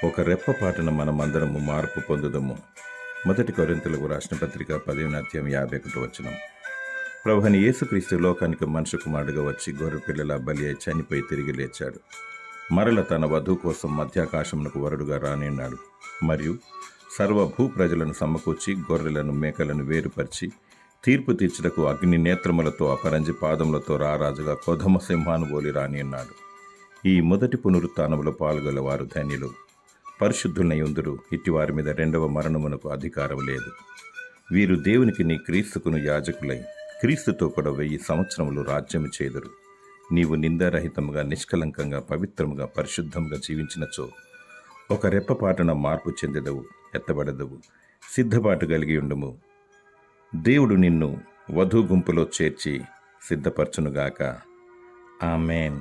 ఒక రెప్పపాటున మనమందరము మార్పు పొందుదము. 1 కొరింథీయులకు రాసిన పత్రిక 10:51 ప్రభువైన యేసుక్రీస్తు లోకానికి మనుష్య కుమారుడుగా వచ్చి గొర్రెపిల్లలా బలి అయి చనిపోయి తిరిగి లేచాడు. మరల తన వధువు కోసం మధ్యాకాశమునకు వరుడుగా రానున్నాడు. మరియు సర్వ భూ ప్రజలను సమకూర్చి గొర్రెలను మేకలను వేరుపరిచి తీర్పు తీర్చుటకు అగ్ని నేత్రములతో అపరంజి పాదములతో రారాజుగా కొదమ సింహానుబోలి రానియున్నాడు. ఈ మొదటి పునరుత్థానములో పాల్గొనేవారు ధన్యులు. పరిశుద్ధులై ఉందురు. ఇట్టివారి మీద రెండవ మరణమునకు అధికారం లేదు. వీరు దేవునికి క్రీస్తుకును యాజకులై క్రీస్తుతో కూడా 1000 సంవత్సరములు రాజ్యము చేదురు. నీవు నిందారహితముగా నిష్కలంకంగా పవిత్రముగా పరిశుద్ధముగా జీవించినచో ఒక రెప్పపాటున మార్పు చెందెదవు, ఎత్తబడదవు. సిద్ధపాటు కలిగి ఉండుము. దేవుడు నిన్ను వధూ గుంపులో చేర్చి సిద్ధపరచునుగాక. ఆమేన్.